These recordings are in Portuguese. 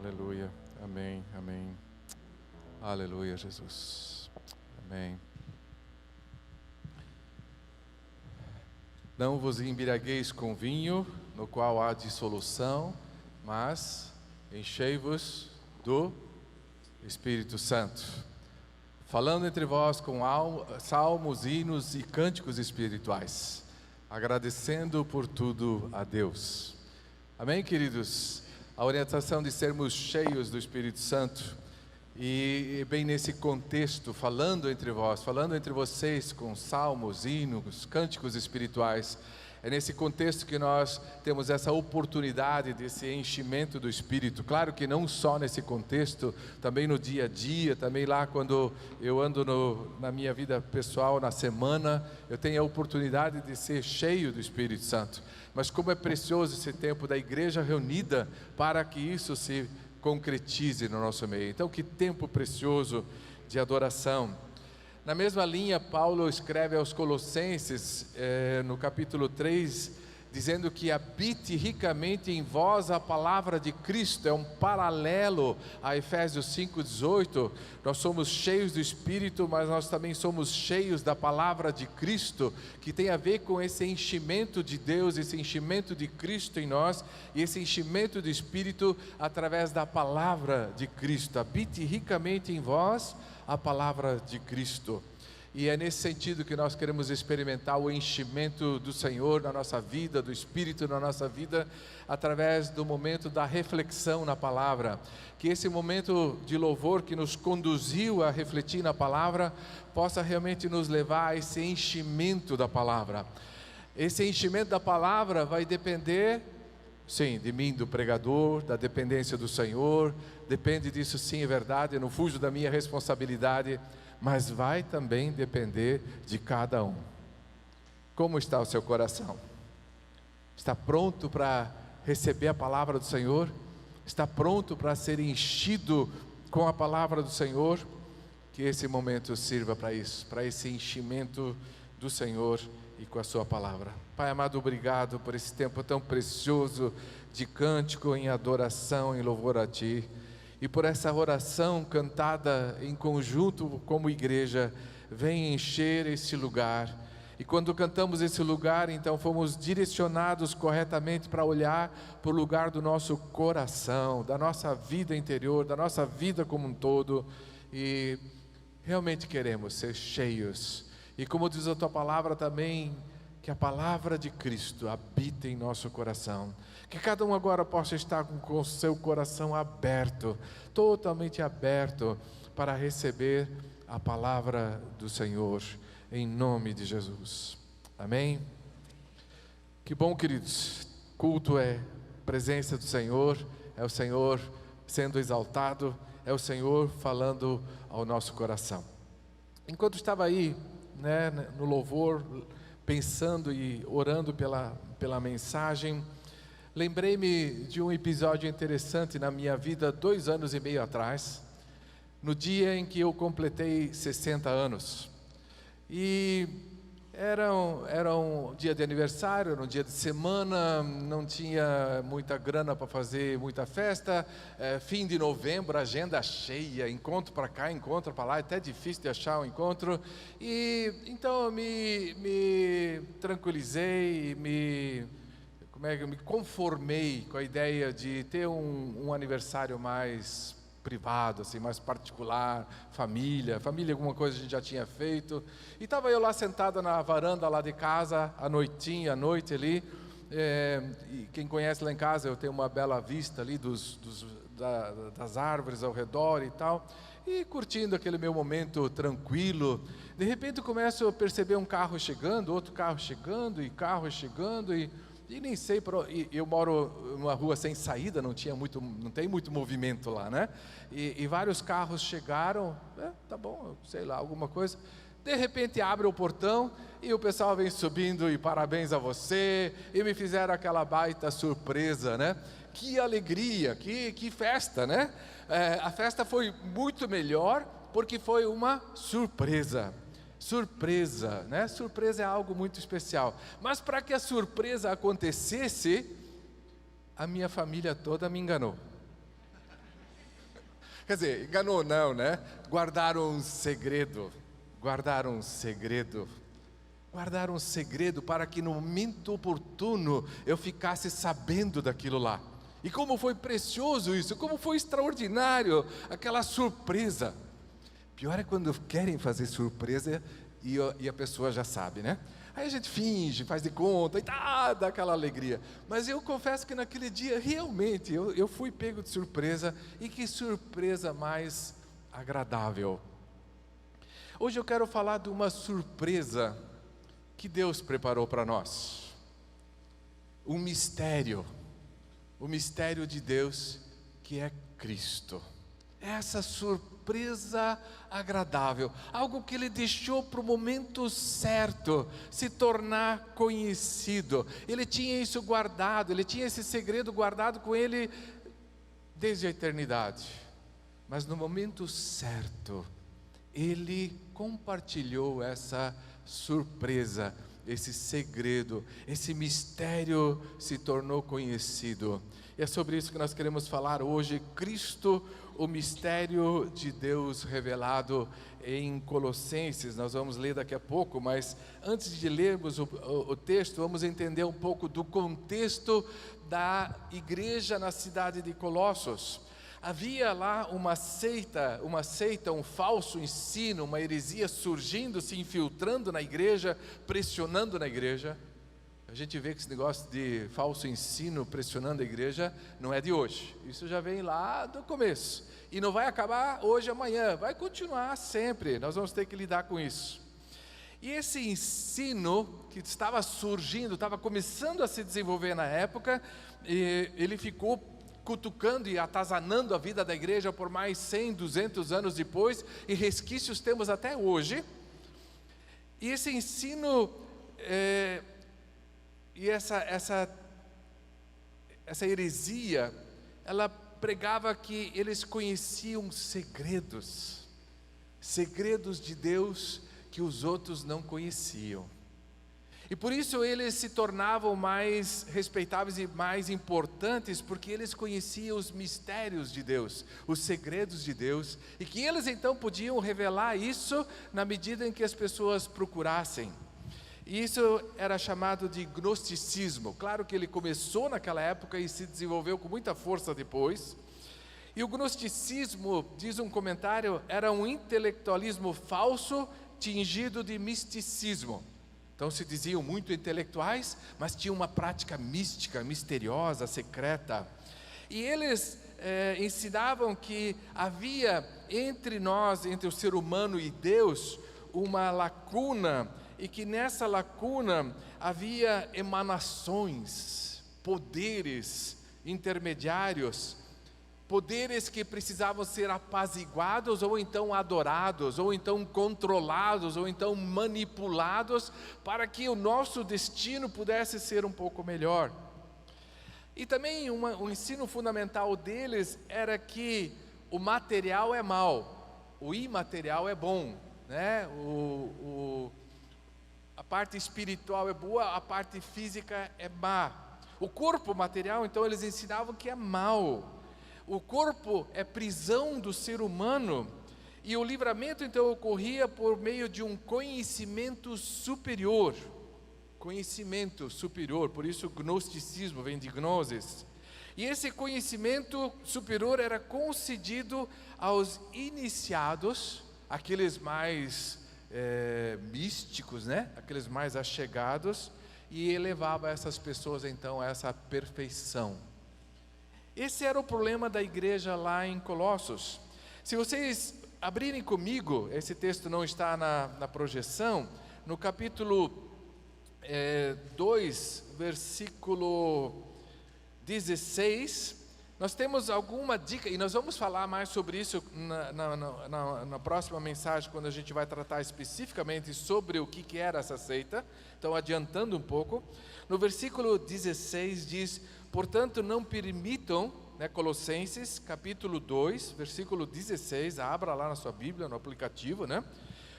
Aleluia. Amém. Amém. Aleluia, Jesus. Amém. Não vos embriagueis com vinho, no qual há dissolução, mas enchei-vos do Espírito Santo, falando entre vós com salmos, hinos e cânticos espirituais, agradecendo por tudo a Deus. Amém, queridos? A orientação de sermos cheios do Espírito Santo, e bem nesse contexto, falando entre vós, falando entre vocês com salmos, hinos, cânticos espirituais, é nesse contexto que nós temos essa oportunidade desse enchimento do Espírito. Claro que não só nesse contexto, também no dia a dia, também lá quando eu ando na minha vida pessoal, na semana, eu tenho a oportunidade de ser cheio do Espírito Santo. Mas como é precioso esse tempo da igreja reunida para que isso se concretize no nosso meio. Então, que tempo precioso de adoração. Na mesma linha, Paulo escreve aos Colossenses, no capítulo 3, dizendo que habite ricamente em vós a palavra de Cristo. É um paralelo a Efésios 5,18. Nós somos cheios do Espírito, mas nós também somos cheios da palavra de Cristo, que tem a ver com esse enchimento de Deus, esse enchimento de Cristo em nós, e esse enchimento do Espírito através da palavra de Cristo. Habite ricamente em vós a palavra de Cristo. E é nesse sentido que nós queremos experimentar o enchimento do Senhor na nossa vida, do Espírito na nossa vida, através do momento da reflexão na palavra. Que esse momento de louvor que nos conduziu a refletir na palavra, possa realmente nos levar a esse enchimento da palavra. Esse enchimento da palavra vai depender, sim, de mim, do pregador, da dependência do Senhor. Depende disso, sim, é verdade, eu não fujo da minha responsabilidade, mas vai também depender de cada um. Como está o seu coração? Está pronto para receber a palavra do Senhor? Está pronto para ser enchido com a palavra do Senhor? Que esse momento sirva para isso, para esse enchimento do Senhor e com a sua palavra. Pai amado, obrigado por esse tempo tão precioso de cântico em adoração, em louvor a Ti. E por essa oração cantada em conjunto como igreja, vem encher esse lugar. E quando cantamos esse lugar, então fomos direcionados corretamente para olhar para o lugar do nosso coração, da nossa vida interior, da nossa vida como um todo. E realmente queremos ser cheios. E como diz a Tua palavra também, que a palavra de Cristo habite em nosso coração. Que cada um agora possa estar com o seu coração aberto, totalmente aberto, para receber a palavra do Senhor, em nome de Jesus. Amém? Que bom, queridos. Culto é presença do Senhor, é o Senhor sendo exaltado, é o Senhor falando ao nosso coração. Enquanto estava aí, no louvor, pensando e orando pela mensagem, lembrei-me de um episódio interessante na minha vida 2 anos e meio atrás, no dia em que eu completei 60 anos. E era um dia de aniversário, era um dia de semana, não tinha muita grana para fazer muita festa, fim de novembro, agenda cheia, encontro para cá, encontro para lá, é até difícil de achar um encontro. E então eu me tranquilizei, me conformei com a ideia de ter um aniversário mais privado, assim, mais particular, família, alguma coisa a gente já tinha feito. E estava eu lá sentado na varanda lá de casa, à noite ali, e quem conhece lá em casa, eu tenho uma bela vista ali das árvores ao redor e tal, e curtindo aquele meu momento tranquilo. De repente eu começo a perceber um carro chegando, outro carro chegando, e nem sei, eu moro numa rua sem saída, não tem muito movimento lá, né? E vários carros chegaram, tá bom, sei lá, alguma coisa. De repente abre o portão e o pessoal vem subindo e parabéns a você, e me fizeram aquela baita surpresa, né? Que alegria, que festa, né? A festa foi muito melhor porque foi uma surpresa. Surpresa, né? Surpresa é algo muito especial. Mas para que a surpresa acontecesse, a minha família toda me enganou. Quer dizer, enganou não, né? Guardaram um segredo. Guardaram um segredo. Guardaram um segredo para que no momento oportuno eu ficasse sabendo daquilo lá. E como foi precioso isso, como foi extraordinário aquela surpresa. Pior é quando querem fazer surpresa e a pessoa já sabe, né? Aí a gente finge, faz de conta e dá aquela alegria. Mas eu confesso que naquele dia, realmente, eu fui pego de surpresa. E que surpresa mais agradável. Hoje eu quero falar de uma surpresa que Deus preparou para nós. Um mistério. O mistério de Deus, que é Cristo. Essa surpresa agradável, algo que Ele deixou para o momento certo se tornar conhecido. Ele tinha isso guardado, Ele tinha esse segredo guardado com Ele desde a eternidade. Mas no momento certo, Ele compartilhou essa surpresa, esse segredo, esse mistério se tornou conhecido. E é sobre isso que nós queremos falar hoje. Cristo, o mistério de Deus revelado em Colossenses. Nós vamos ler daqui a pouco, mas antes de lermos o texto, vamos entender um pouco do contexto da igreja na cidade de Colossos. Havia lá uma seita, um falso ensino, uma heresia surgindo, se infiltrando na igreja, pressionando na igreja. A gente vê que esse negócio de falso ensino pressionando a igreja não é de hoje. Isso já vem lá do começo. E não vai acabar hoje, amanhã. Vai continuar sempre. Nós vamos ter que lidar com isso. E esse ensino que estava surgindo, estava começando a se desenvolver na época, ele ficou cutucando e atazanando a vida da igreja por mais 100, 200 anos depois, e resquícios temos até hoje. E esse ensino, e essa heresia, ela pregava que eles conheciam segredos de Deus que os outros não conheciam. E por isso eles se tornavam mais respeitáveis e mais importantes, porque eles conheciam os mistérios de Deus, os segredos de Deus, e que eles então podiam revelar isso na medida em que as pessoas procurassem. E isso era chamado de gnosticismo. Claro que ele começou naquela época e se desenvolveu com muita força depois. E o gnosticismo, diz um comentário, era um intelectualismo falso tingido de misticismo. Então se diziam muito intelectuais, mas tinham uma prática mística, misteriosa, secreta. E eles ensinavam que havia entre nós, entre o ser humano e Deus, uma lacuna, e que nessa lacuna havia emanações, poderes intermediários, poderes que precisavam ser apaziguados, ou então adorados, ou então controlados, ou então manipulados, para que o nosso destino pudesse ser um pouco melhor. E também o ensino fundamental deles era que o material é mau, o imaterial é bom, né? A parte espiritual é boa, a parte física é má. O corpo material, então, eles ensinavam que é mau. O corpo é prisão do ser humano, e o livramento então ocorria por meio de um conhecimento superior. Conhecimento superior, por isso gnosticismo vem de gnosis. E esse conhecimento superior era concedido aos iniciados, aqueles mais místicos, né? Aqueles mais achegados, e elevava essas pessoas então a essa perfeição. Esse era o problema da igreja lá em Colossos. Se vocês abrirem comigo, esse texto não está na projeção, no capítulo 2, versículo 16, nós temos alguma dica, e nós vamos falar mais sobre isso na próxima mensagem, quando a gente vai tratar especificamente sobre o que era essa seita. Então, adiantando um pouco, no versículo 16 diz: portanto, não permitam, Colossenses, capítulo 2, versículo 16, abra lá na sua Bíblia, no aplicativo,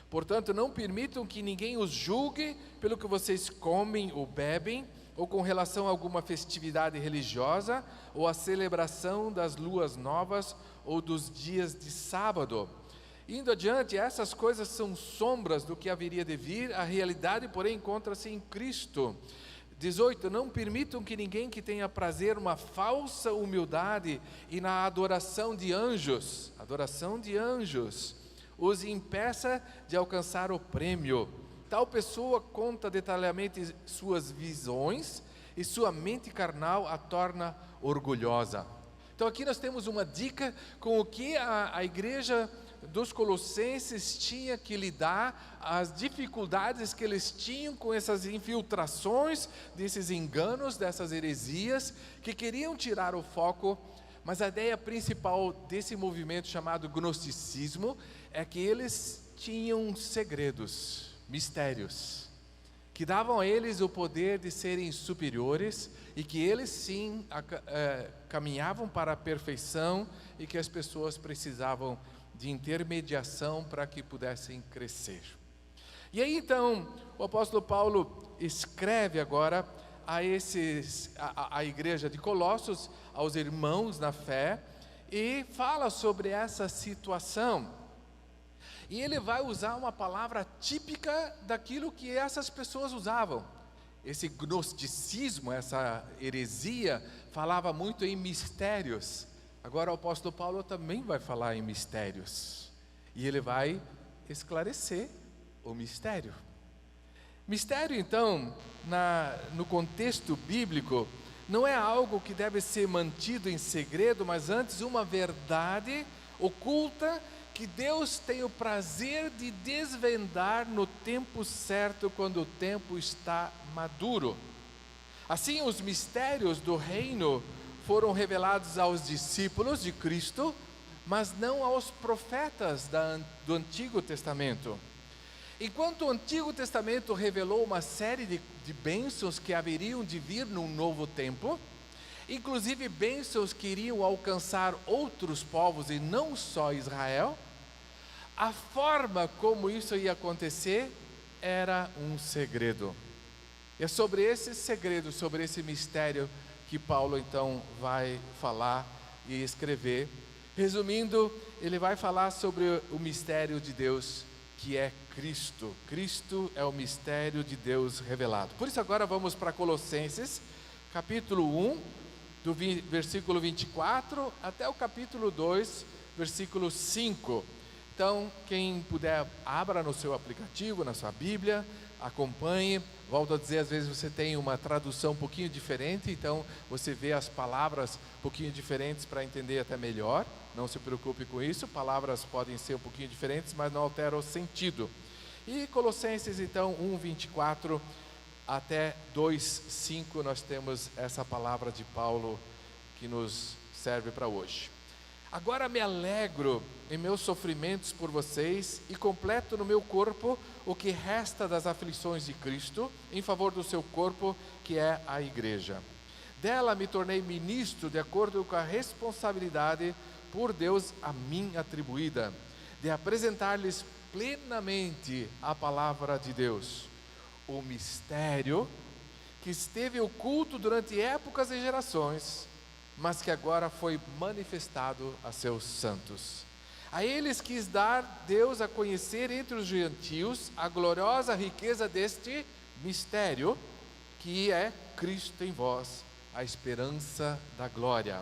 Portanto, não permitam que ninguém os julgue pelo que vocês comem ou bebem, ou com relação a alguma festividade religiosa, ou a celebração das luas novas, ou dos dias de sábado. Indo adiante, essas coisas são sombras do que haveria de vir, a realidade, porém, encontra-se em Cristo. 18, não permitam que ninguém que tenha prazer numa falsa humildade e na adoração de anjos, os impeça de alcançar o prêmio. Tal pessoa conta detalhadamente suas visões e sua mente carnal a torna orgulhosa. Então aqui nós temos uma dica com o que a igreja dos Colossenses tinha que lidar, as dificuldades que eles tinham com essas infiltrações, desses enganos, dessas heresias, que queriam tirar o foco. Mas a ideia principal desse movimento chamado gnosticismo é que eles tinham segredos, mistérios, que davam a eles o poder de serem superiores e que eles sim caminhavam para a perfeição e que as pessoas precisavam de intermediação para que pudessem crescer. E aí então o apóstolo Paulo escreve agora a igreja de Colossos, aos irmãos na fé, e fala sobre essa situação. E ele vai usar uma palavra típica daquilo que essas pessoas usavam. Esse gnosticismo, essa heresia, falava muito em mistérios. Agora o apóstolo Paulo também vai falar em mistérios. E ele vai esclarecer o mistério. Mistério, então, no contexto bíblico, não é algo que deve ser mantido em segredo, mas antes uma verdade oculta que Deus tem o prazer de desvendar no tempo certo, quando o tempo está maduro. Assim, os mistérios do reino foram revelados aos discípulos de Cristo, mas não aos profetas do Antigo Testamento. Enquanto o Antigo Testamento revelou uma série de bênçãos que haveriam de vir num novo tempo, inclusive bênçãos que iriam alcançar outros povos e não só Israel, a forma como isso ia acontecer era um segredo. E é sobre esse segredo, sobre esse mistério que Paulo então vai falar e escrever. Resumindo, ele vai falar sobre o mistério de Deus, que é Cristo. Cristo é o mistério de Deus revelado. Por isso agora vamos para Colossenses, capítulo 1, do versículo 24 até o capítulo 2, versículo 5. Então, quem puder, abra no seu aplicativo, na sua Bíblia, acompanhe. Volto a dizer, às vezes você tem uma tradução um pouquinho diferente, então você vê as palavras um pouquinho diferentes para entender até melhor. Não se preocupe com isso, palavras podem ser um pouquinho diferentes, mas não altera o sentido. E Colossenses, então, 1:24 até 2:5, nós temos essa palavra de Paulo que nos serve para hoje. Agora me alegro em meus sofrimentos por vocês e completo no meu corpo o que resta das aflições de Cristo, em favor do seu corpo, que é a igreja. Dela me tornei ministro de acordo com a responsabilidade por Deus a mim atribuída, de apresentar-lhes plenamente a palavra de Deus, o mistério que esteve oculto durante épocas e gerações, mas que agora foi manifestado a seus santos. A eles quis dar Deus a conhecer entre os gentios a gloriosa riqueza deste mistério, que é Cristo em vós, a esperança da glória.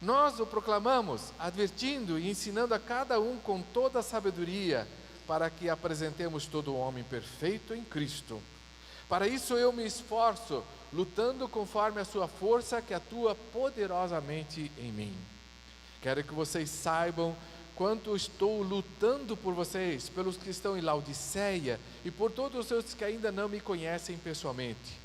Nós o proclamamos, advertindo e ensinando a cada um com toda a sabedoria, para que apresentemos todo o homem perfeito em Cristo. Para isso eu me esforço, lutando conforme a sua força que atua poderosamente em mim. Quero que vocês saibam quanto estou lutando por vocês, pelos que estão em Laodiceia e por todos os que ainda não me conhecem pessoalmente.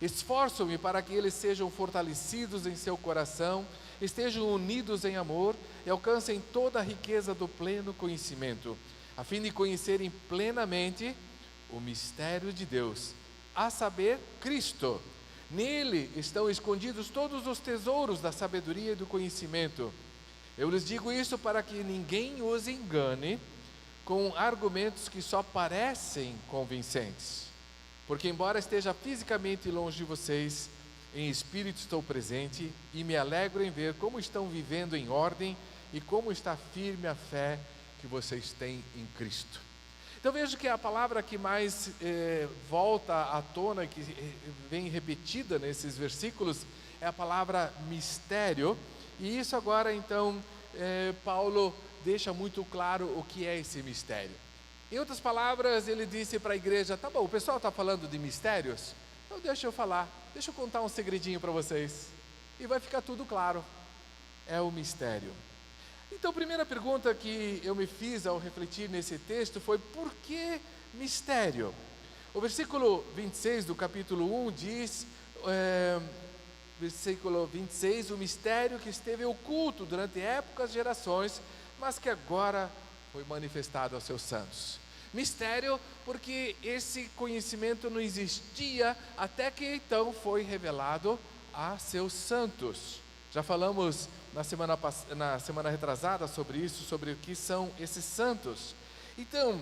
Esforço-me para que eles sejam fortalecidos em seu coração, estejam unidos em amor e alcancem toda a riqueza do pleno conhecimento, a fim de conhecerem plenamente o mistério de Deus, a saber, Cristo. Nele estão escondidos todos os tesouros da sabedoria e do conhecimento. Eu lhes digo isso para que ninguém os engane com argumentos que só parecem convincentes. Porque embora esteja fisicamente longe de vocês, em espírito estou presente e me alegro em ver como estão vivendo em ordem e como está firme a fé que vocês têm em Cristo. Então vejo que a palavra que mais volta à tona, que vem repetida nesses versículos, é a palavra mistério. E isso agora então Paulo deixa muito claro o que é esse mistério. Em outras palavras, ele disse para a igreja: tá bom, o pessoal está falando de mistérios, então deixa eu falar, deixa eu contar um segredinho para vocês, e vai ficar tudo claro. É o mistério. Então a primeira pergunta que eu me fiz ao refletir nesse texto foi: por que mistério? O versículo 26 do capítulo 1 diz, versículo 26, o mistério que esteve oculto durante épocas e gerações, mas que agora foi manifestado aos seus santos. Mistério porque esse conhecimento não existia até que então foi revelado a seus santos. Já falamos na semana retrasada sobre isso, sobre o que são esses santos. Então,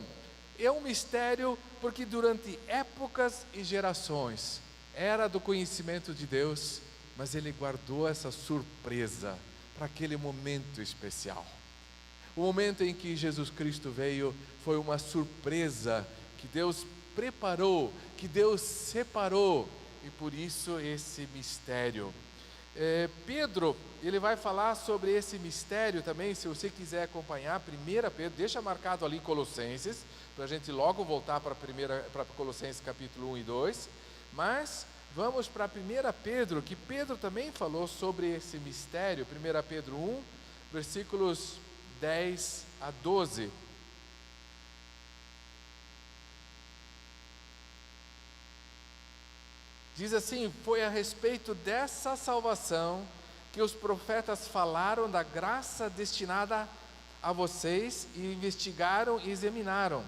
é um mistério porque durante épocas e gerações era do conhecimento de Deus, mas Ele guardou essa surpresa para aquele momento especial. O momento em que Jesus Cristo veio foi uma surpresa que Deus preparou, que Deus separou, e por isso esse mistério. Pedro, ele vai falar sobre esse mistério também. Se você quiser acompanhar, 1 Pedro, deixa marcado ali Colossenses, para a gente logo voltar para Colossenses capítulo 1 e 2, mas vamos para 1 Pedro, que Pedro também falou sobre esse mistério. 1 Pedro 1, versículos 10 a 12. Diz assim: foi a respeito dessa salvação que os profetas falaram da graça destinada a vocês e investigaram e examinaram,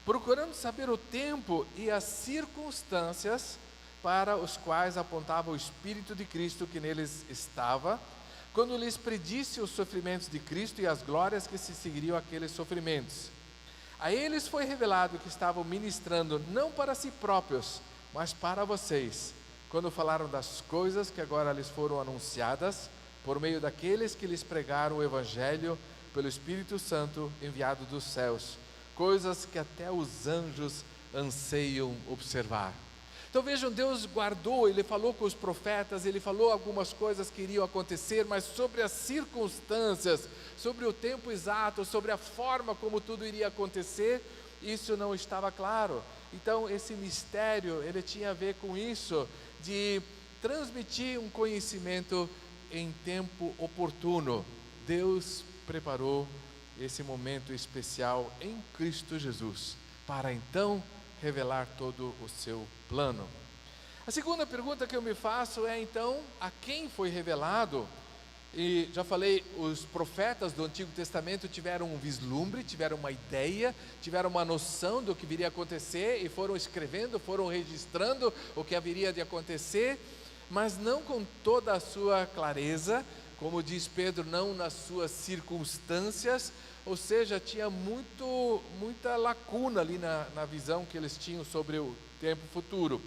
procurando saber o tempo e as circunstâncias para os quais apontava o Espírito de Cristo que neles estava, quando lhes predisse os sofrimentos de Cristo e as glórias que se seguiriam àqueles sofrimentos. A eles foi revelado que estavam ministrando não para si próprios, mas para vocês, quando falaram das coisas que agora lhes foram anunciadas, por meio daqueles que lhes pregaram o Evangelho pelo Espírito Santo enviado dos céus, coisas que até os anjos anseiam observar. Então vejam, Deus guardou, Ele falou com os profetas, Ele falou algumas coisas que iriam acontecer, mas sobre as circunstâncias, sobre o tempo exato, sobre a forma como tudo iria acontecer, isso não estava claro. Então esse mistério, ele tinha a ver com isso, de transmitir um conhecimento em tempo oportuno. Deus preparou esse momento especial em Cristo Jesus, para então revelar todo o seu plano. A segunda pergunta que eu me faço é então, a quem foi revelado? E já falei, os profetas do Antigo Testamento tiveram um vislumbre, tiveram uma ideia, tiveram uma noção do que viria a acontecer e foram escrevendo, foram registrando o que haveria de acontecer, mas não com toda a sua clareza, como diz Pedro, não nas suas circunstâncias, ou seja, tinha muita lacuna ali na visão que eles tinham sobre o tempo futuro.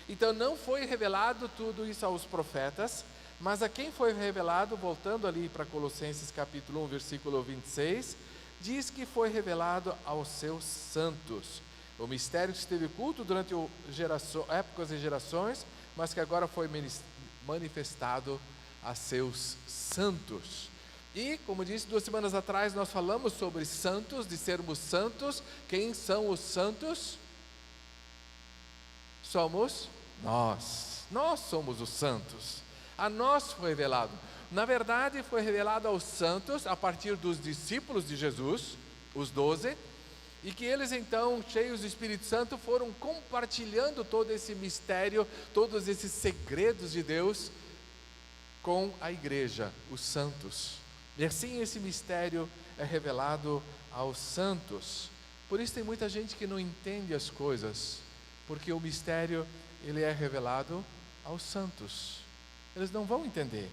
Então não foi revelado tudo isso aos profetas, mas a quem foi revelado, voltando ali para Colossenses capítulo 1, versículo 26, diz que foi revelado aos seus santos. O mistério que esteve oculto durante épocas e gerações, mas que agora foi manifestado a seus santos. E, como disse 2 semanas atrás, nós falamos sobre santos, de sermos santos. Quem são os santos? Somos nós. Nós somos os santos. A nós foi revelado. Na verdade, foi revelado aos santos a partir dos discípulos de Jesus, os 12, e que eles então, cheios do Espírito Santo, foram compartilhando todo esse mistério, todos esses segredos de Deus com a igreja, os santos. E assim esse mistério é revelado aos santos. Por isso tem muita gente que não entende as coisas, porque o mistério, ele é revelado aos santos. Eles não vão entender.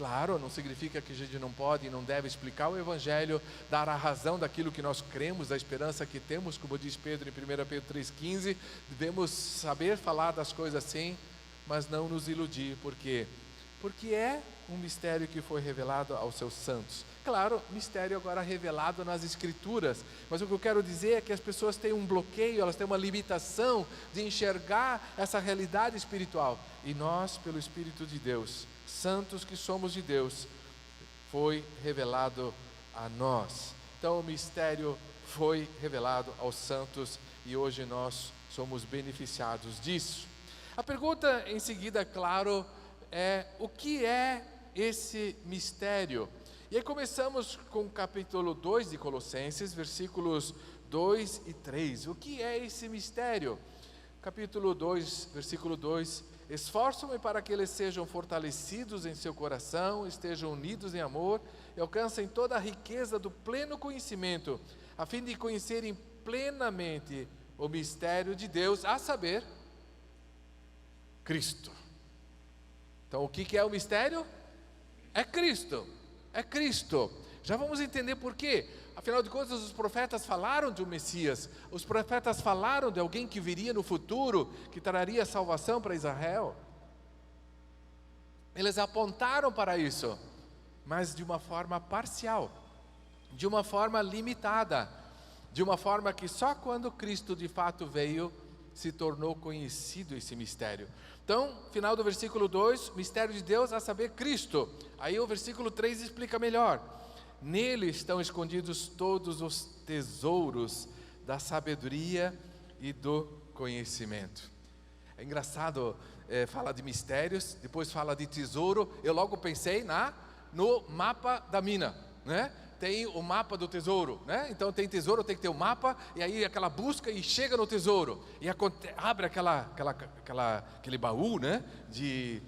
Claro, não significa que a gente não pode e não deve explicar o Evangelho, dar a razão daquilo que nós cremos, da esperança que temos, como diz Pedro em 1 Pedro 3,15, devemos saber falar das coisas assim, mas não nos iludir. Por quê? Porque é um mistério que foi revelado aos seus santos. Claro, mistério agora revelado nas Escrituras, mas o que eu quero dizer é que as pessoas têm um bloqueio, elas têm uma limitação de enxergar essa realidade espiritual. E nós, pelo Espírito de Deus, santos que somos de Deus, foi revelado a nós. Então o mistério foi revelado aos santos e hoje nós somos beneficiados disso. A pergunta em seguida, claro, é: o que é esse mistério? E aí começamos com o capítulo 2 de Colossenses, versículos 2 e 3. O que é esse mistério? Capítulo 2, versículo 2: esforçam-me para que eles sejam fortalecidos em seu coração, estejam unidos em amor e alcancem toda a riqueza do pleno conhecimento, a fim de conhecerem plenamente o mistério de Deus, a saber, Cristo. Então o que é o mistério? É Cristo, é Cristo. Já vamos entender por quê. Afinal de contas, os profetas falaram de um Messias, os profetas falaram de alguém que viria no futuro, que traria salvação para Israel. Eles apontaram para isso, mas de uma forma parcial, de uma forma limitada, de uma forma que só quando Cristo de fato veio, se tornou conhecido esse mistério. Então, final do versículo 2, mistério de Deus, a saber, Cristo. Aí o versículo 3 explica melhor. Nele estão escondidos todos os tesouros da sabedoria e do conhecimento. É engraçado, fala de mistérios, depois fala de tesouro. Eu logo pensei no mapa da mina, né? Tem o mapa do tesouro, né? Então tem tesouro, tem que ter o mapa, e aí aquela busca e chega no tesouro, e abre aquele baú, né? De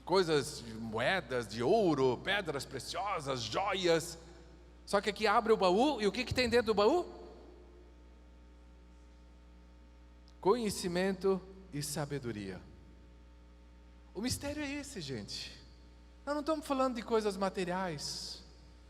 coisas, de moedas, de ouro, pedras preciosas, joias. Só que aqui abre o baú, e o que tem dentro do baú? Conhecimento e sabedoria. O mistério é esse, gente. Nós não estamos falando de coisas materiais,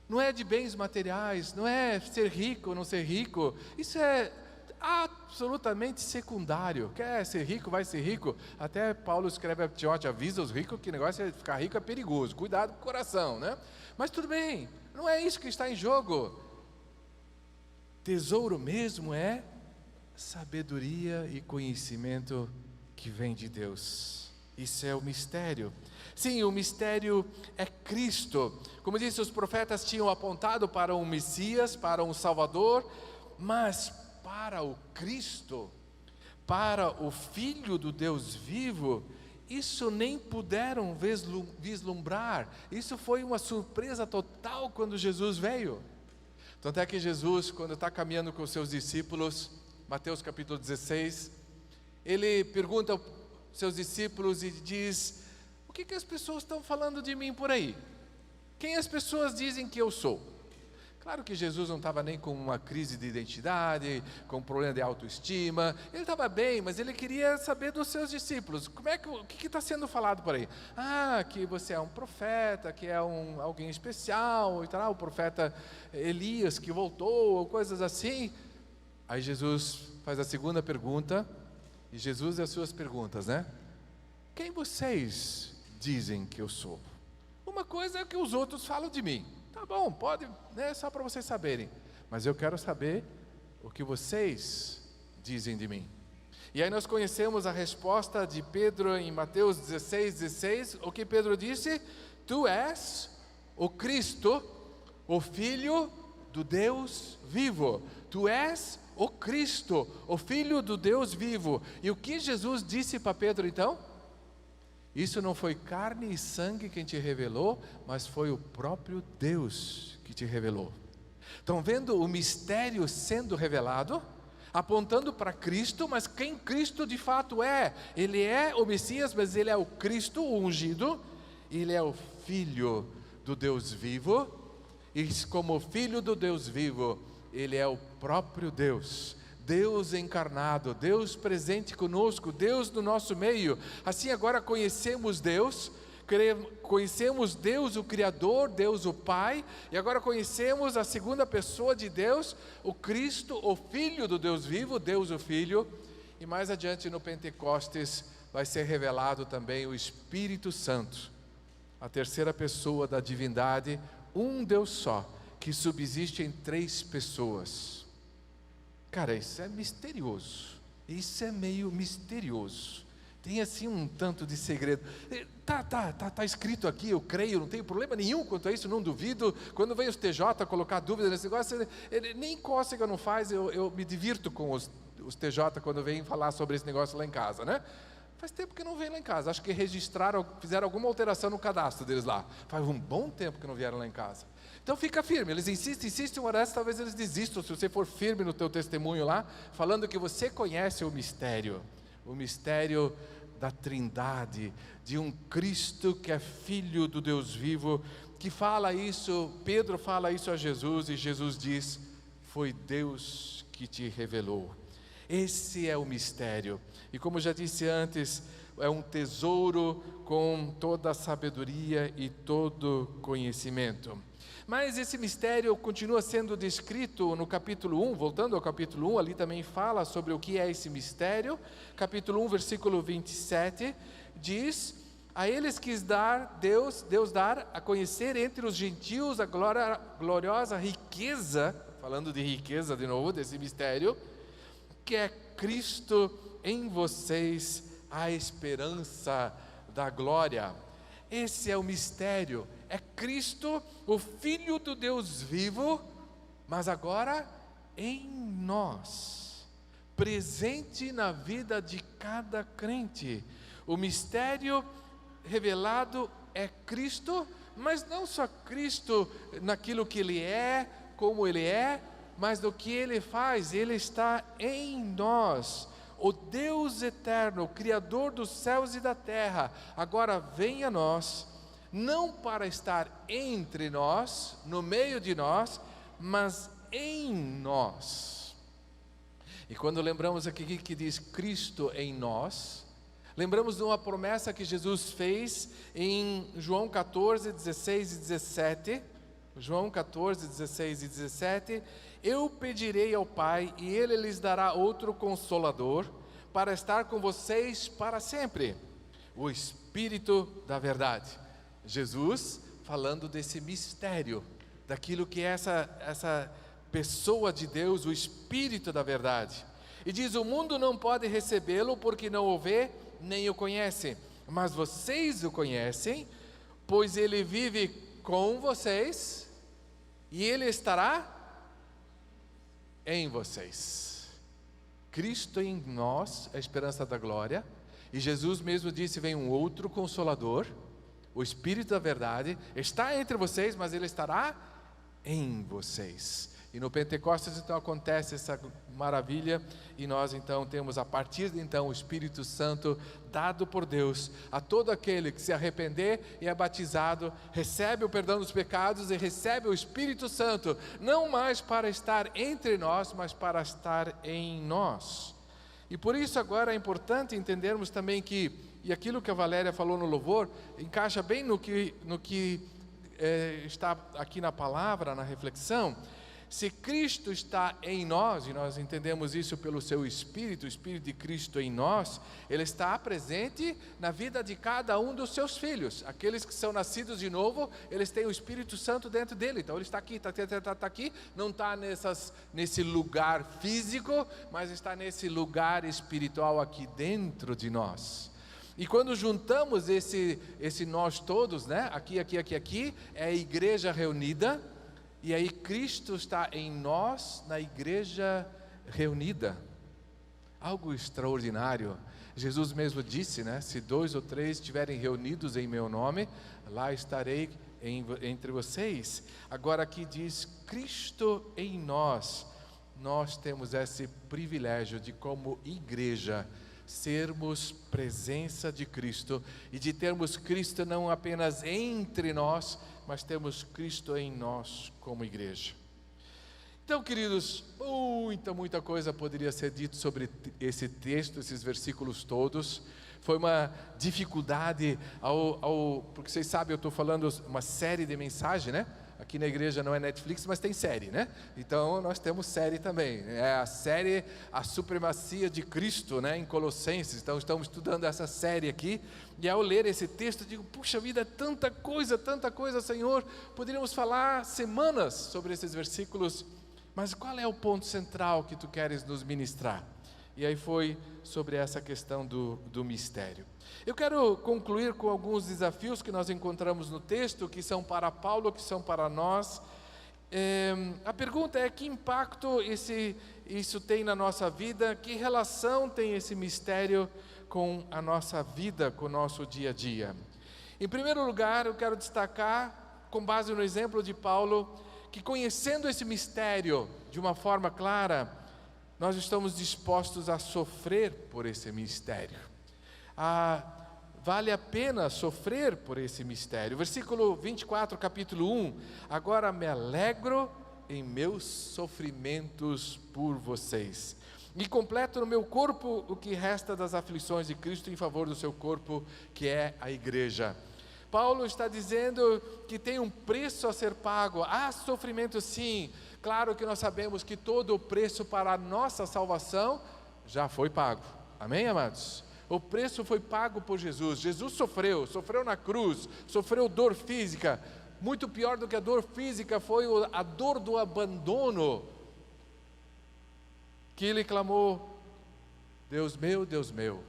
não é de bens materiais, não é ser rico ou não ser rico. Isso é absolutamente secundário. Quer ser rico, vai ser rico. Até Paulo escreve a Timóteo, avisa os ricos que o negócio é ficar rico é perigoso, cuidado com o coração, né? Mas tudo bem, não é isso que está em jogo. Tesouro mesmo é sabedoria e conhecimento que vem de Deus. Isso é o mistério. Sim, o mistério é Cristo. Como disse, os profetas tinham apontado para um Messias, para um Salvador, mas para o Cristo, para o Filho do Deus vivo, isso nem puderam vislumbrar. Isso foi uma surpresa total quando Jesus veio. Tanto é que Jesus, quando está caminhando com os seus discípulos, Mateus capítulo 16, ele pergunta aos seus discípulos e diz: o que as pessoas estão falando de mim por aí? Quem as pessoas dizem que eu sou? Claro que Jesus não estava nem com uma crise de identidade, com um problema de autoestima. Ele estava bem, mas ele queria saber dos seus discípulos. O que está sendo falado por aí? Que você é um profeta, que é alguém especial, e tal, o profeta Elias que voltou, ou coisas assim. Aí Jesus faz a segunda pergunta, e Jesus e as suas perguntas, né? Quem vocês dizem que eu sou? Uma coisa é que os outros falam de mim. Tá bom, pode, né, só para vocês saberem. Mas eu quero saber o que vocês dizem de mim. E aí nós conhecemos a resposta de Pedro em Mateus 16:16. O que Pedro disse? Tu és o Cristo, o Filho do Deus vivo. Tu és o Cristo, o Filho do Deus vivo. E o que Jesus disse para Pedro então? Isso não foi carne e sangue quem te revelou, mas foi o próprio Deus que te revelou. Estão vendo o mistério sendo revelado, apontando para Cristo, mas quem Cristo de fato é? Ele é o Messias, mas ele é o Cristo, o ungido, ele é o Filho do Deus vivo, e como Filho do Deus vivo, ele é o próprio Deus. Deus encarnado, Deus presente conosco, Deus no nosso meio. Assim agora conhecemos Deus, Conhecemos Deus, o Criador, Deus, o Pai, e agora conhecemos a segunda pessoa de Deus, o Cristo, o Filho do Deus vivo, Deus o Filho, e mais adiante no Pentecostes vai ser revelado também o Espírito Santo, a terceira pessoa da divindade, um Deus só, que subsiste em três pessoas. Cara, isso é misterioso, isso é meio misterioso, tem assim um tanto de segredo. Tá escrito aqui, eu creio, não tenho problema nenhum quanto a isso, não duvido. Quando vem os TJ colocar dúvida nesse negócio, ele nem cócega não faz, eu me divirto com os TJ quando vem falar sobre esse negócio lá em casa, né? Faz tempo que não vem lá em casa, acho que registraram, fizeram alguma alteração no cadastro deles lá, faz um bom tempo que não vieram lá em casa. Então fica firme, eles insistem, uma dessas talvez eles desistam, se você for firme no teu testemunho lá, falando que você conhece o mistério da Trindade, de um Cristo que é Filho do Deus vivo, que fala isso, Pedro fala isso a Jesus, e Jesus diz, foi Deus que te revelou. Esse é o mistério, e como já disse antes, é um tesouro com toda a sabedoria e todo conhecimento. Mas esse mistério continua sendo descrito no capítulo 1, voltando ao capítulo 1, ali também fala sobre o que é esse mistério. Capítulo 1, versículo 27, diz, a eles quis dar, Deus dar a conhecer entre os gentios a gloriosa riqueza, falando de riqueza de novo, desse mistério, que é Cristo em vocês, a esperança da glória. Esse é o mistério, é Cristo, o Filho do Deus vivo, mas agora em nós, presente na vida de cada crente. O mistério revelado é Cristo, mas não só Cristo naquilo que Ele é, como Ele é, mas do que Ele faz, Ele está em nós. O Deus eterno, o Criador dos céus e da terra, agora vem a nós, não para estar entre nós, no meio de nós, mas em nós. E quando lembramos aqui que diz Cristo em nós, lembramos de uma promessa que Jesus fez em João 14, 16 e 17. João 14, 16 e 17, eu pedirei ao Pai e Ele lhes dará outro Consolador para estar com vocês para sempre, o Espírito da verdade. Jesus falando desse mistério, daquilo que é essa pessoa de Deus, o Espírito da verdade. E diz, o mundo não pode recebê-lo porque não o vê nem o conhece, mas vocês o conhecem, pois Ele vive com vocês e Ele estará em vocês. Cristo em nós, a esperança da glória, e Jesus mesmo disse, vem um outro Consolador, o Espírito da verdade, está entre vocês, mas Ele estará em vocês. E no Pentecostes então acontece essa maravilha, e nós então temos a partir de então o Espírito Santo dado por Deus a todo aquele que se arrepender e é batizado, recebe o perdão dos pecados e recebe o Espírito Santo, não mais para estar entre nós, mas para estar em nós. E por isso agora é importante entendermos também que, e aquilo que a Valéria falou no louvor, encaixa bem no que está aqui na palavra, na reflexão. Se Cristo está em nós, e nós entendemos isso pelo seu Espírito, o Espírito de Cristo em nós, Ele está presente na vida de cada um dos seus filhos. Aqueles que são nascidos de novo, eles têm o Espírito Santo dentro dele. Então Ele está aqui, está aqui, não está nesse lugar físico, mas está nesse lugar espiritual aqui dentro de nós. E quando juntamos esse nós todos, né? Aqui, é a igreja reunida. E aí Cristo está em nós, na igreja reunida. Algo extraordinário. Jesus mesmo disse, né? Se 2 ou 3 estiverem reunidos em meu nome, lá estarei entre vocês. Agora aqui diz Cristo em nós. Nós temos esse privilégio de, como igreja, sermos presença de Cristo e de termos Cristo não apenas entre nós, mas temos Cristo em nós como igreja. Então, queridos, muita coisa poderia ser dito sobre esse texto, esses versículos todos. Foi uma dificuldade, porque vocês sabem, eu estou falando uma série de mensagens, né? Aqui na igreja não é Netflix, mas tem série, né? Então nós temos série também. É a série A Supremacia de Cristo, né? Em Colossenses. Então estamos estudando essa série aqui. E ao ler esse texto, eu digo, puxa vida, tanta coisa, Senhor. Poderíamos falar semanas sobre esses versículos, mas qual é o ponto central que tu queres nos ministrar? E aí foi sobre essa questão do mistério. Eu quero concluir com alguns desafios que nós encontramos no texto, que são para Paulo, que são para nós. A pergunta é: que impacto isso tem na nossa vida? Que relação tem esse mistério com a nossa vida, com o nosso dia a dia? Em primeiro lugar, eu quero destacar, com base no exemplo de Paulo, que conhecendo esse mistério de uma forma clara, nós estamos dispostos a sofrer por esse mistério. Vale a pena sofrer por esse mistério. Versículo 24, capítulo 1. Agora me alegro em meus sofrimentos por vocês, e completo no meu corpo o que resta das aflições de Cristo em favor do seu corpo, que é a igreja. Paulo está dizendo que tem um preço a ser pago. Há sofrimento, sim. Claro que nós sabemos que todo o preço para a nossa salvação já foi pago. Amém, amados? O preço foi pago por Jesus. Jesus sofreu na cruz, sofreu dor física. Muito pior do que a dor física foi a dor do abandono, que ele clamou: Deus meu,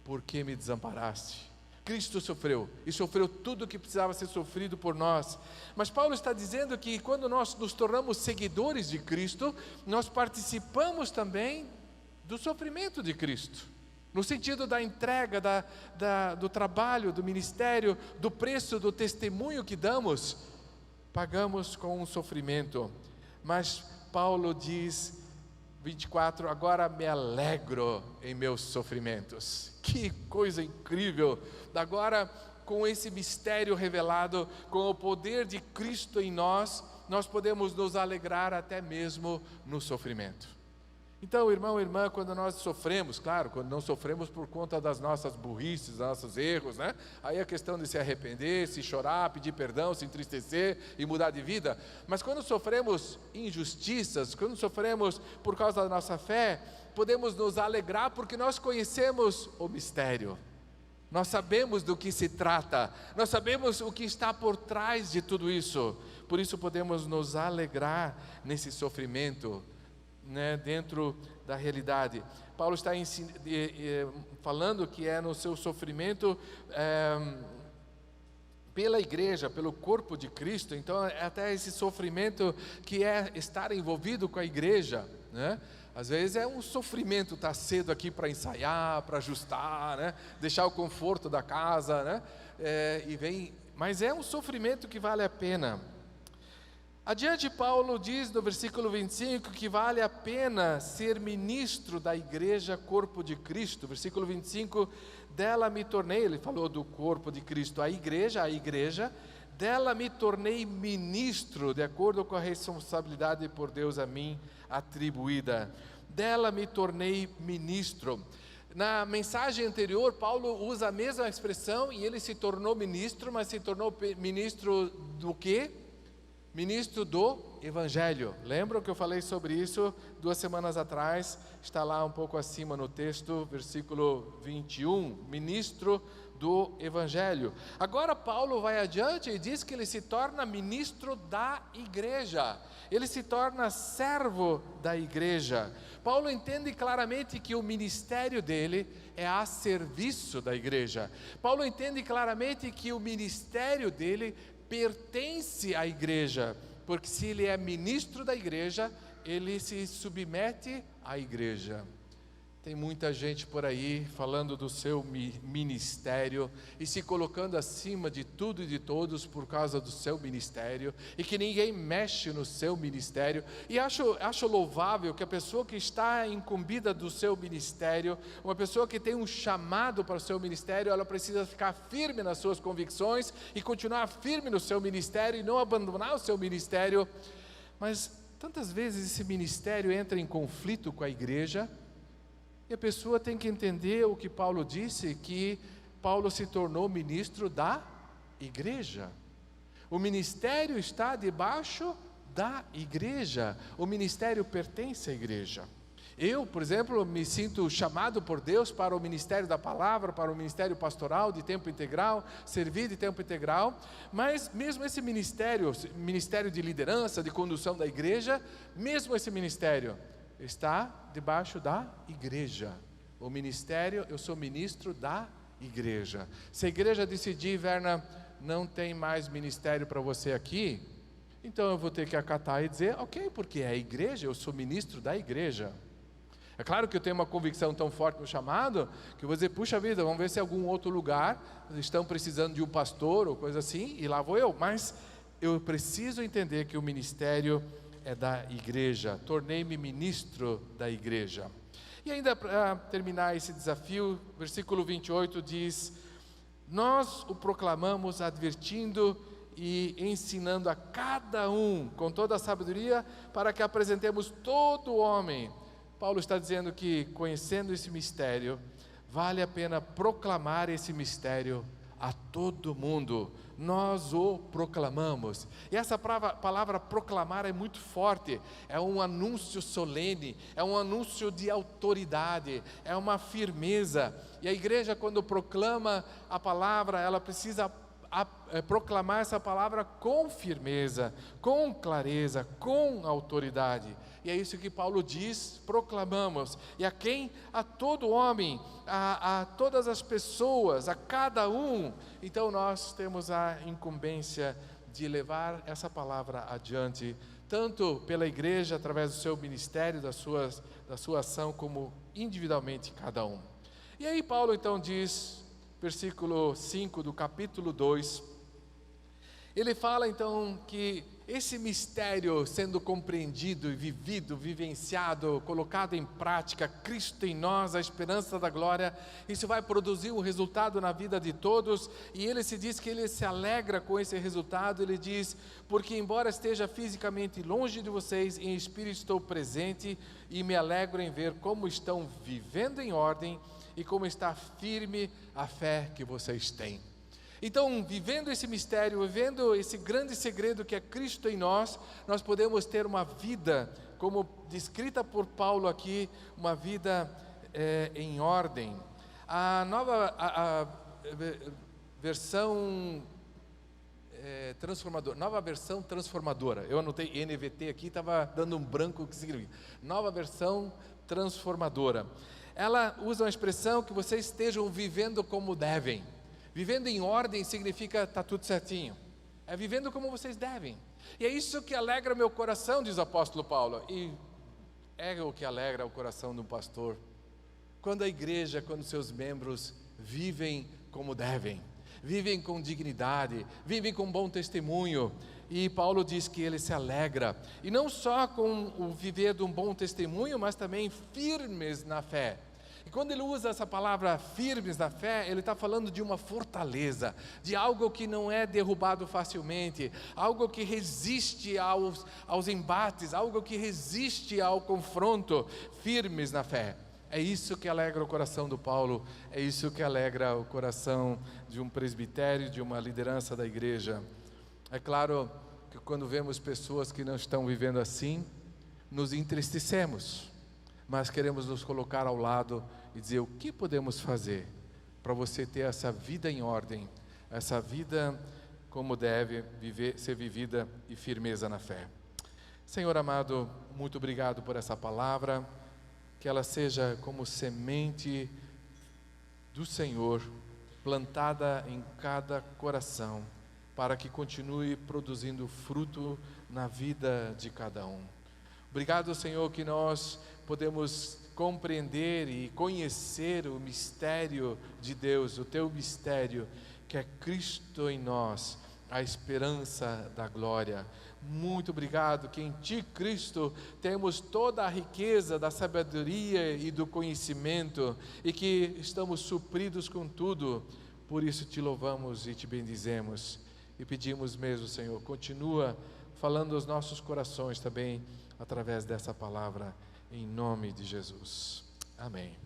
por que me desamparaste? Cristo sofreu, e sofreu tudo o que precisava ser sofrido por nós. Mas Paulo está dizendo que quando nós nos tornamos seguidores de Cristo, nós participamos também do sofrimento de Cristo, no sentido da entrega, do trabalho, do ministério, do preço, do testemunho que damos, pagamos com um sofrimento. Mas Paulo diz, 24, agora me alegro em meus sofrimentos. Que coisa incrível! Agora, com esse mistério revelado, com o poder de Cristo em nós, nós podemos nos alegrar até mesmo no sofrimento. Então, irmão, irmã, quando nós sofremos, claro, quando não sofremos por conta das nossas burrices, dos nossos erros, né? Aí é questão de se arrepender, se chorar, pedir perdão, se entristecer e mudar de vida. Mas quando sofremos injustiças, quando sofremos por causa da nossa fé, podemos nos alegrar porque nós conhecemos o mistério. Nós sabemos do que se trata, nós sabemos o que está por trás de tudo isso. Por isso podemos nos alegrar nesse sofrimento, né, dentro da realidade. Paulo está falando que é no seu sofrimento pela igreja, pelo corpo de Cristo. Então é até esse sofrimento que é estar envolvido com a igreja, né? Às vezes é um sofrimento estar cedo aqui para ensaiar, para ajustar, né? Deixar o conforto da casa, né? Mas é um sofrimento que vale a pena. Adiante, Paulo diz no versículo 25 que vale a pena ser ministro da igreja, corpo de Cristo. Versículo 25, dela me tornei, ele falou do corpo de Cristo, a igreja, dela me tornei ministro, de acordo com a responsabilidade por Deus a mim atribuída. Dela me tornei ministro. Na mensagem anterior, Paulo usa a mesma expressão e ele se tornou ministro, mas se tornou ministro do quê? Ministro do Evangelho. Lembram que eu falei sobre isso 2 semanas atrás? Está lá um pouco acima no texto, versículo 21. Ministro do Evangelho. Agora Paulo vai adiante e diz que ele se torna ministro da igreja. Ele se torna servo da igreja. Paulo entende claramente que o ministério dele é a serviço da igreja. Paulo entende claramente que o ministério dele pertence à igreja, porque se ele é ministro da igreja, ele se submete à igreja. Tem muita gente por aí falando do seu ministério e se colocando acima de tudo e de todos por causa do seu ministério, e que ninguém mexe no seu ministério. E acho louvável que a pessoa que está incumbida do seu ministério, uma pessoa que tem um chamado para o seu ministério, ela precisa ficar firme nas suas convicções e continuar firme no seu ministério e não abandonar o seu ministério. Mas tantas vezes esse ministério entra em conflito com a igreja, E a pessoa tem que entender o que Paulo disse, que Paulo se tornou ministro da igreja. O ministério está debaixo da igreja. O ministério pertence à igreja. Eu, por exemplo, me sinto chamado por Deus para o ministério da palavra, para o ministério pastoral de tempo integral, servir de tempo integral, mas mesmo esse ministério de liderança, de condução da igreja, mesmo esse ministério está debaixo da igreja. O ministério, eu sou ministro da igreja. Se a igreja decidir, Verna, não tem mais ministério para você aqui, então eu vou ter que acatar e dizer, ok, porque é a igreja, eu sou ministro da igreja. É claro que eu tenho uma convicção tão forte no chamado, que eu vou dizer, puxa vida, vamos ver se em algum outro lugar estão precisando de um pastor ou coisa assim, e lá vou eu. Mas eu preciso entender que o ministério é da igreja. Tornei-me ministro da igreja. E ainda para terminar esse desafio, versículo 28 diz, nós o proclamamos advertindo e ensinando a cada um com toda a sabedoria para que apresentemos todo homem. Paulo está dizendo que conhecendo esse mistério, vale a pena proclamar esse mistério a todo mundo. Nós o proclamamos. E essa palavra proclamar é muito forte. É um anúncio solene, é um anúncio de autoridade, é uma firmeza. E a igreja, quando proclama a palavra, ela precisa proclamar essa palavra com firmeza, com clareza, com autoridade. E é isso que Paulo diz, proclamamos. E a quem? A todo homem, a todas as pessoas, a cada um. Então nós temos a incumbência de levar essa palavra adiante, tanto pela igreja, através do seu ministério, da sua ação, como individualmente cada um. E aí Paulo então diz, versículo 5 do capítulo 2, ele fala então que esse mistério sendo compreendido e vivido, vivenciado, colocado em prática, Cristo em nós, a esperança da glória, isso vai produzir um resultado na vida de todos, e ele se diz que ele se alegra com esse resultado. Ele diz, porque embora esteja fisicamente longe de vocês, em espírito estou presente, e me alegro em ver como estão vivendo em ordem, e como está firme a fé que vocês têm. Então, vivendo esse mistério, vivendo esse grande segredo que é Cristo em nós, nós podemos ter uma vida, como descrita por Paulo aqui, uma vida em ordem. A nova versão transformadora, nova versão transformadora, eu anotei NVT aqui, estava dando um branco, o que significa? Nova versão transformadora. Ela usa uma expressão que vocês estejam vivendo como devem. Vivendo em ordem significa está tudo certinho. É vivendo como vocês devem. E é isso que alegra meu coração, diz o apóstolo Paulo. E é o que alegra o coração do pastor. Quando a igreja, quando seus membros vivem como devem. Vivem com dignidade, vivem com bom testemunho. E Paulo diz que ele se alegra. E não só com o viver de um bom testemunho, mas também firmes na fé. E quando ele usa essa palavra firmes na fé, ele está falando de uma fortaleza, de algo que não é derrubado facilmente, algo que resiste aos embates, algo que resiste ao confronto, firmes na fé. É isso que alegra o coração do Paulo, é isso que alegra o coração de um presbitério, de uma liderança da igreja. É claro que quando vemos pessoas que não estão vivendo assim, nos entristecemos, mas queremos nos colocar ao lado e dizer o que podemos fazer para você ter essa vida em ordem, essa vida como deve ser vivida e firmeza na fé. Senhor amado, muito obrigado por essa palavra, que ela seja como semente do Senhor, plantada em cada coração, para que continue produzindo fruto na vida de cada um. Obrigado, Senhor, que nós podemos compreender e conhecer o mistério de Deus, o Teu mistério, que é Cristo em nós, a esperança da glória. Muito obrigado que em Ti, Cristo, temos toda a riqueza da sabedoria e do conhecimento, e que estamos supridos com tudo. Por isso Te louvamos e Te bendizemos, e pedimos mesmo, Senhor, continua falando aos nossos corações também, através dessa palavra, em nome de Jesus. Amém.